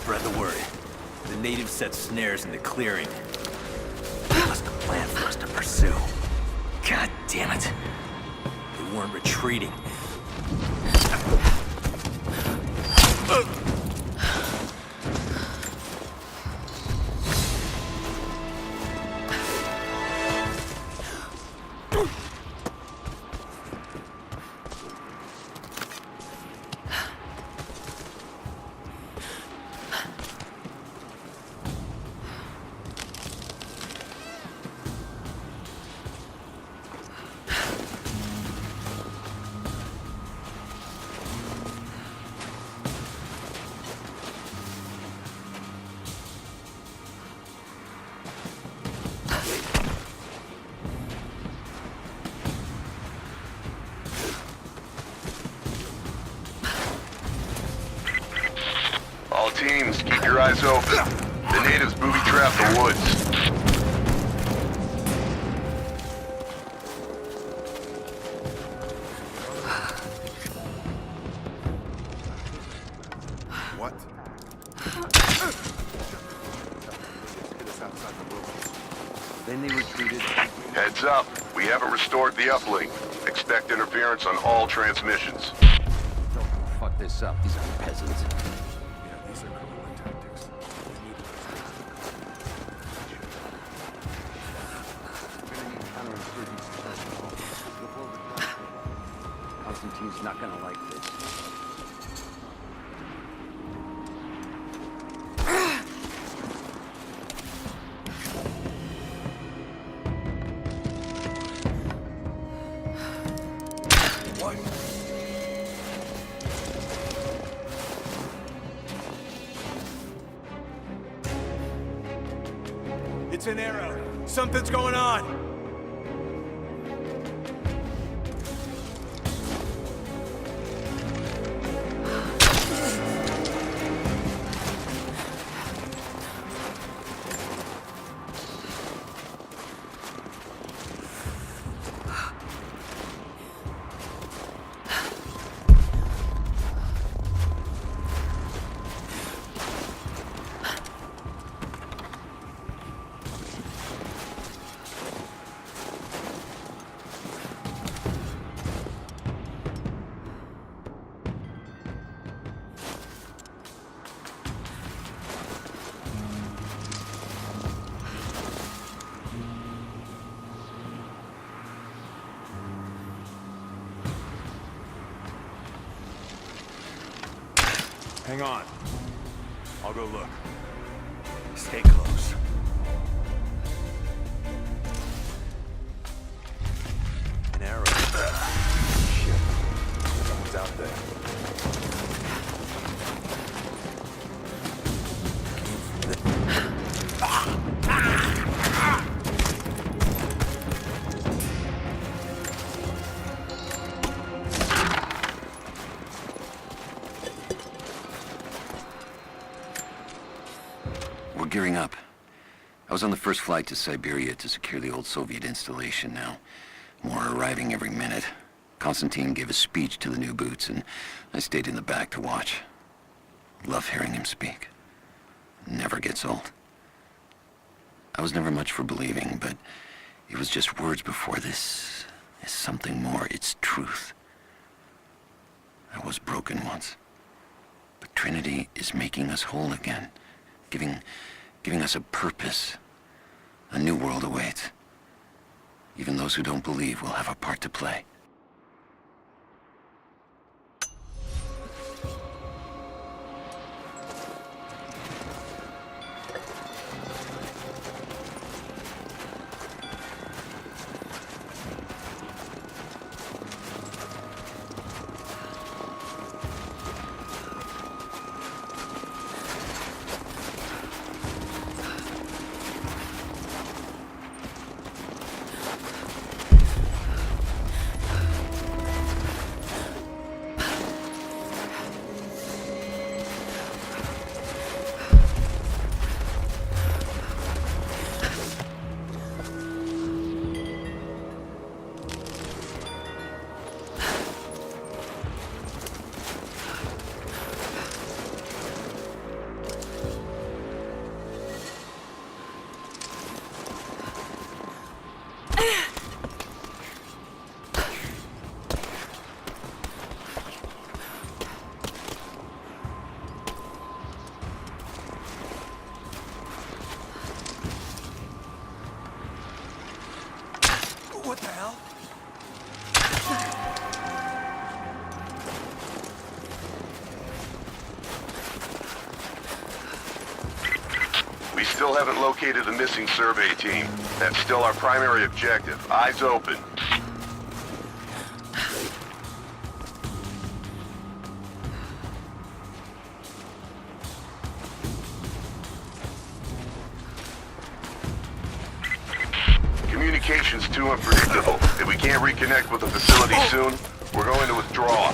Spread the word. The natives set snares in the clearing. They must have planned for us to pursue. God damn it. They weren't retreating. All teams, keep your eyes open. The natives booby-trap the woods. What? Then they retreated. Heads up, we haven't restored the uplink. Expect interference on all transmissions. Don't fuck this up. These are peasants. Yeah, these are guerrilla tactics. We need to Constantine's not gonna like this. What? It's an arrow. Something's going on. Hang on. I'll go look. Stay close. An arrow. Shit. Someone's out there. We're gearing up. I was on the first flight to Siberia to secure the old Soviet installation now. More are arriving every minute. Konstantin gave a speech to the new boots, and I stayed in the back to watch. Love hearing him speak. Never gets old. I was never much for believing, but it was just words before. This is something more. It's truth. I was broken once. But Trinity is making us whole again. Giving us a purpose. A new world awaits. Even those who don't believe will have a part to play. We still haven't located the missing survey team. That's still our primary objective. Eyes open. Communication's too unpredictable. If we can't reconnect with the facility soon, we're going to withdraw.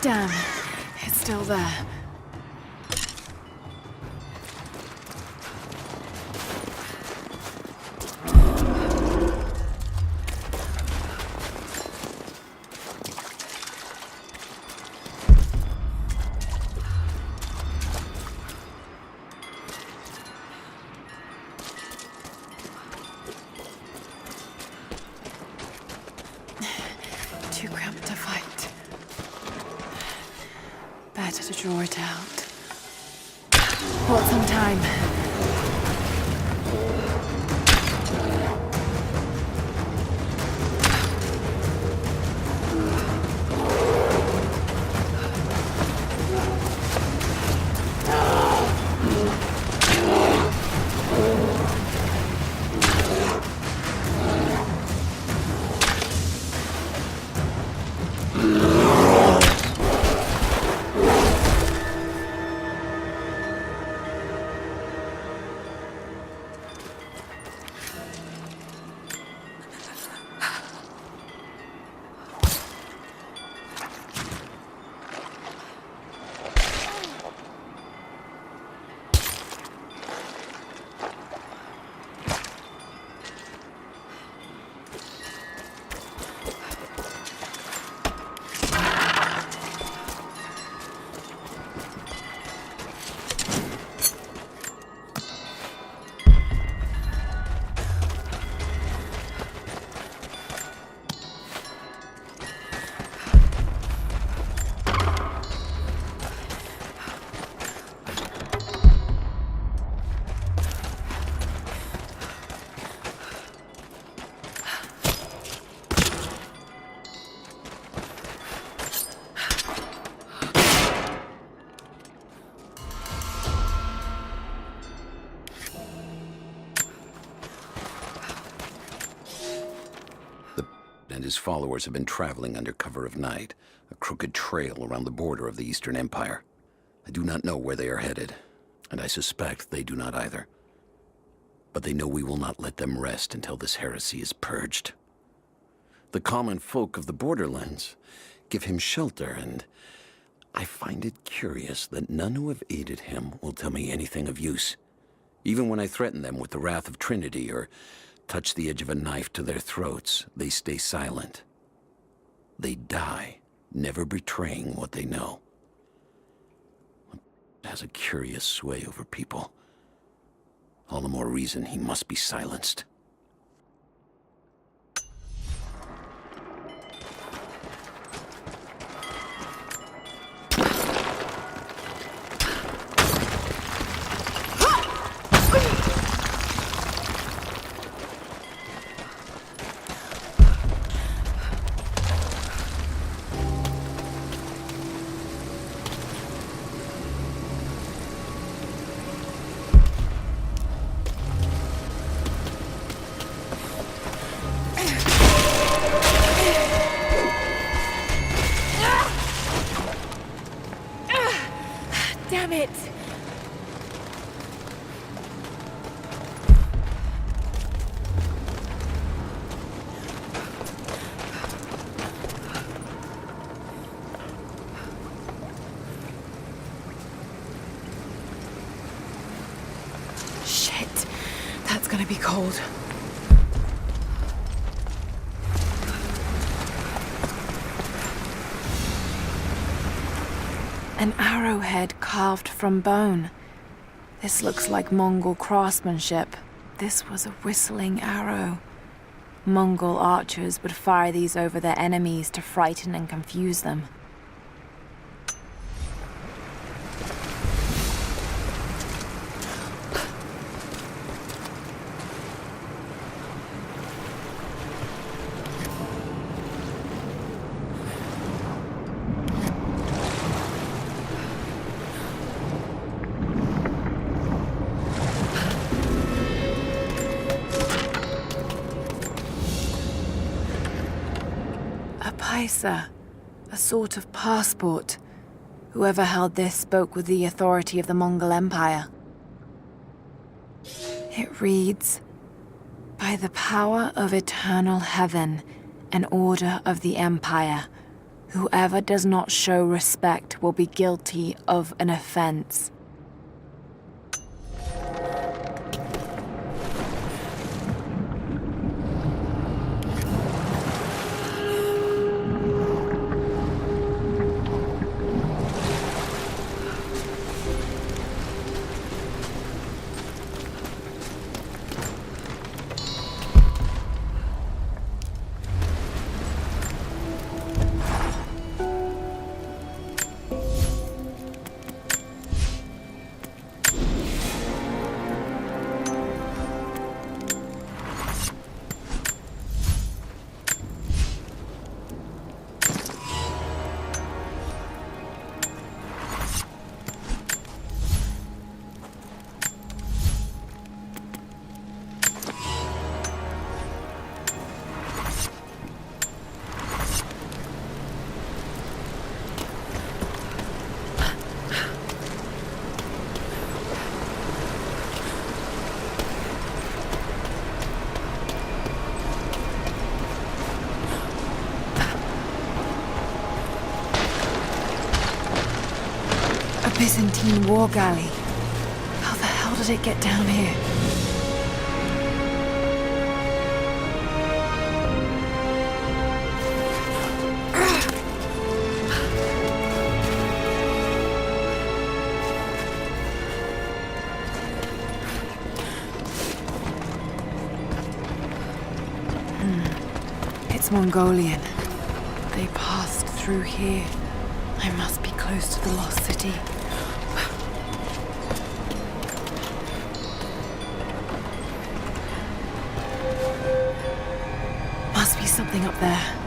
Damn, it's still there. Too cramped to fight. Better to draw it out. Bought some time. And his followers have been traveling under cover of night, a crooked trail around the border of the Eastern Empire. I do not know where they are headed, and I suspect they do not either. But they know we will not let them rest until this heresy is purged. The common folk of the borderlands give him shelter, and I find it curious that none who have aided him will tell me anything of use. Even when I threaten them with the wrath of Trinity or touch the edge of a knife to their throats, they stay silent. They die, never betraying what they know. It has a curious sway over people. All the more reason he must be silenced. Damn it! gonna be cold. An arrowhead carved from bone. This looks like Mongol craftsmanship. This was a whistling arrow. Mongol archers would fire these over their enemies to frighten and confuse them. A sort of passport. Whoever held this spoke with the authority of the Mongol Empire. It reads, "By the power of eternal heaven and order of the Empire, whoever does not show respect will be guilty of an offense." Byzantine war galley. How the hell did it get down here? It's Mongolian. They passed through here. I must be close to the lost city. Must be something up there.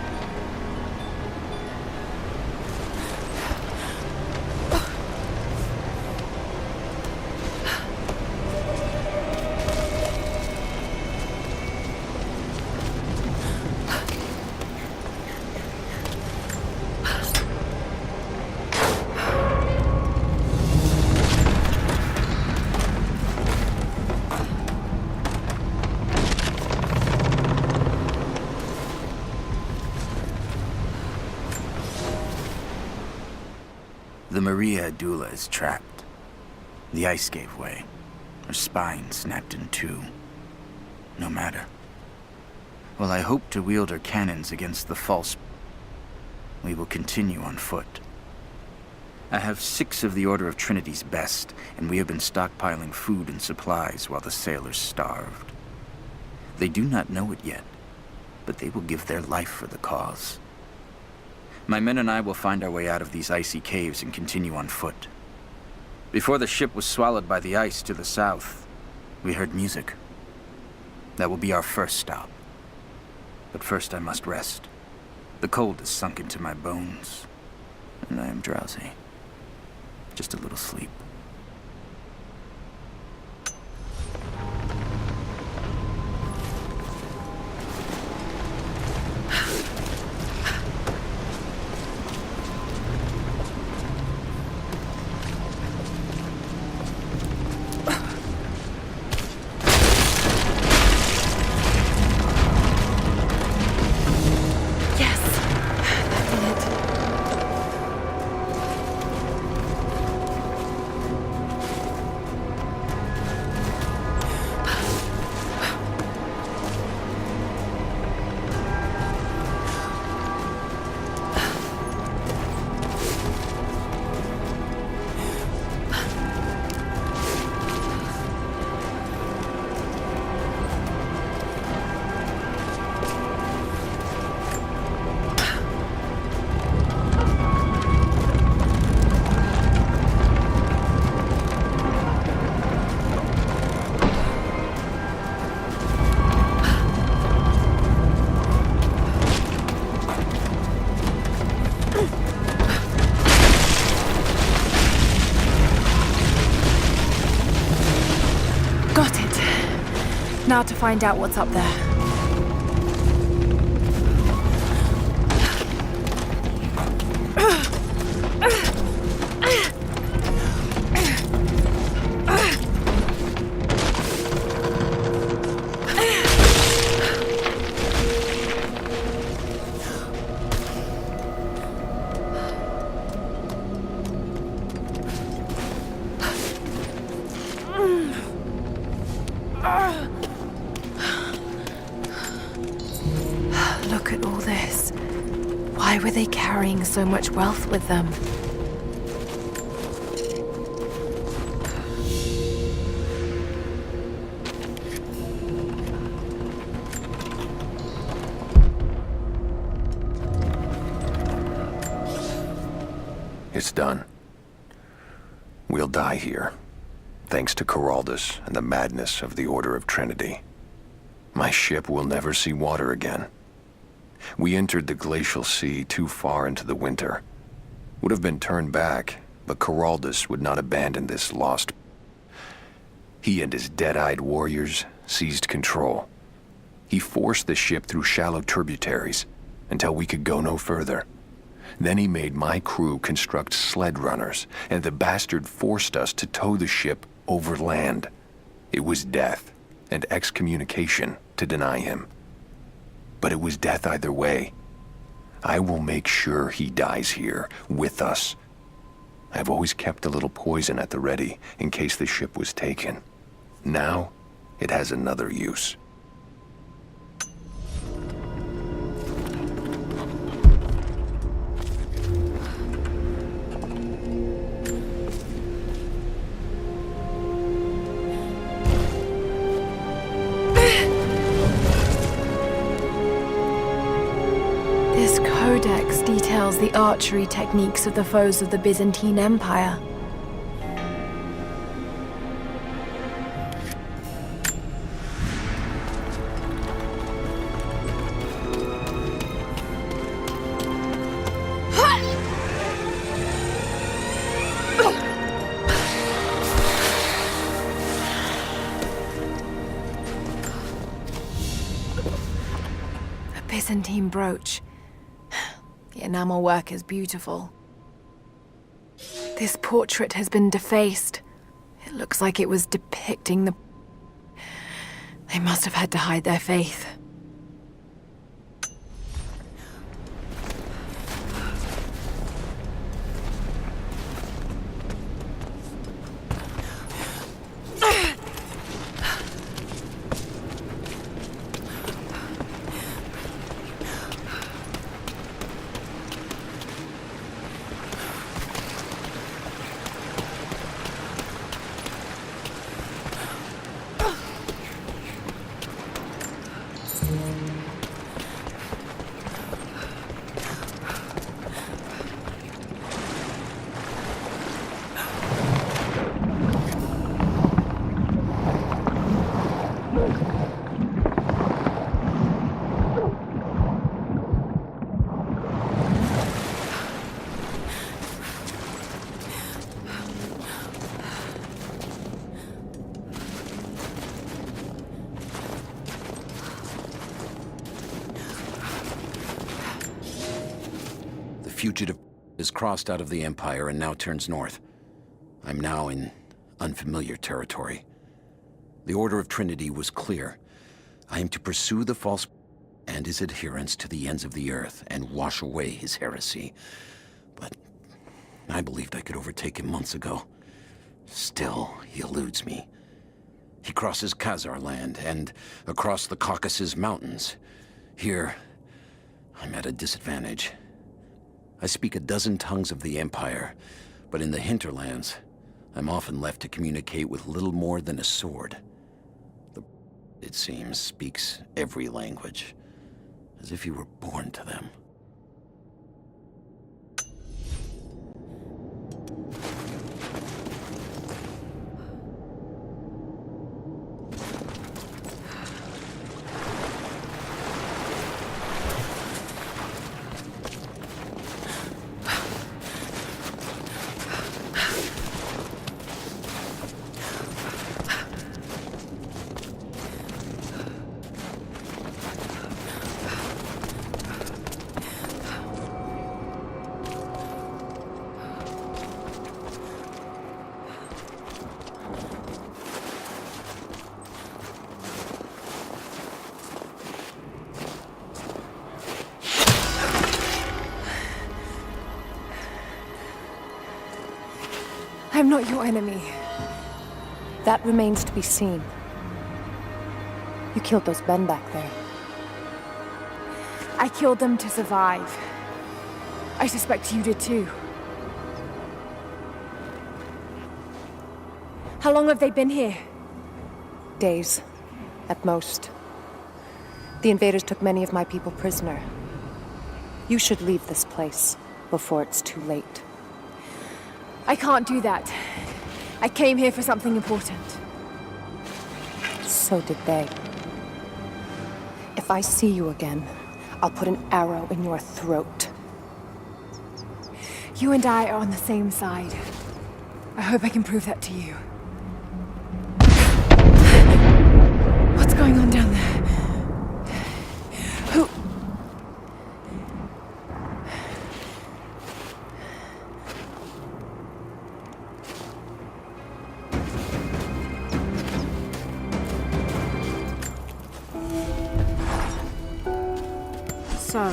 The Maria Adula is trapped. The ice gave way. Her spine snapped in two. No matter. While I hope to wield her cannons against the false, we will continue on foot. I have 6 of the Order of Trinity's best, and we have been stockpiling food and supplies while the sailors starved. They do not know it yet, but they will give their life for the cause. My men and I will find our way out of these icy caves and continue on foot. Before the ship was swallowed by the ice to the south, we heard music. That will be our first stop. But first I must rest. The cold has sunk into my bones, and I am drowsy. Just a little sleep. now to find out what's up there. Look at all this. Why were they carrying so much wealth with them? It's done. We'll die here, thanks to Coraldus and the madness of the Order of Trinity. My ship will never see water again. We entered the glacial sea too far into the winter. Would have been turned back, but Coraldus would not abandon this lost. He and his dead-eyed warriors seized control. He forced the ship through shallow tributaries until we could go no further. Then he made my crew construct sled runners, and the bastard forced us to tow the ship over land. It was death and excommunication to deny him. But it was death either way. I will make sure he dies here, with us. I've always kept a little poison at the ready in case the ship was taken. Now, it has another use. This codex details the archery techniques of the foes of the Byzantine Empire. The Byzantine brooch. The enamel work is beautiful. This portrait has been defaced. It looks like it was depicting the... They must have had to hide their faith. Fugitive is crossed out of the Empire and now turns north. I'm now in unfamiliar territory. The Order of Trinity was clear. I am to pursue the false and his adherents to the ends of the earth and wash away his heresy. But I believed I could overtake him months ago. Still, he eludes me. He crosses Khazar land and across the Caucasus Mountains. Here, I'm at a disadvantage. I speak a dozen tongues of the Empire, but in the hinterlands, I'm often left to communicate with little more than a sword. It seems, speaks every language, as if you were born to them. I'm not your enemy. That remains to be seen. You killed those men back there. I killed them to survive. I suspect you did too. How long have they been here? Days, at most. The invaders took many of my people prisoner. You should leave this place before it's too late. I can't do that. I came here for something important. So did they. If I see you again, I'll put an arrow in your throat. You and I are on the same side. I hope I can prove that to you. What's going on down there? Who? So,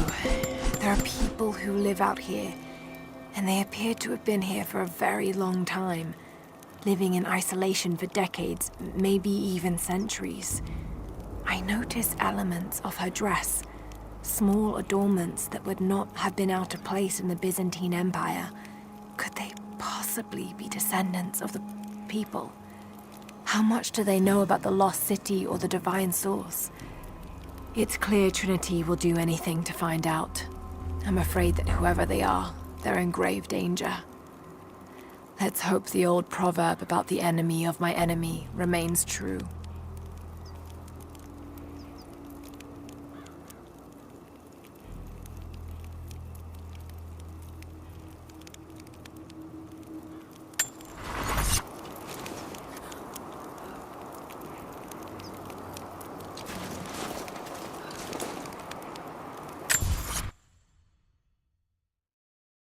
there are people who live out here, and they appear to have been here for a very long time, living in isolation for decades, maybe even centuries. I notice elements of her dress, small adornments that would not have been out of place in the Byzantine Empire. Could they possibly be descendants of the people? How much do they know about the lost city or the divine source? It's clear Trinity will do anything to find out. I'm afraid that whoever they are, they're in grave danger. Let's hope the old proverb about the enemy of my enemy remains true.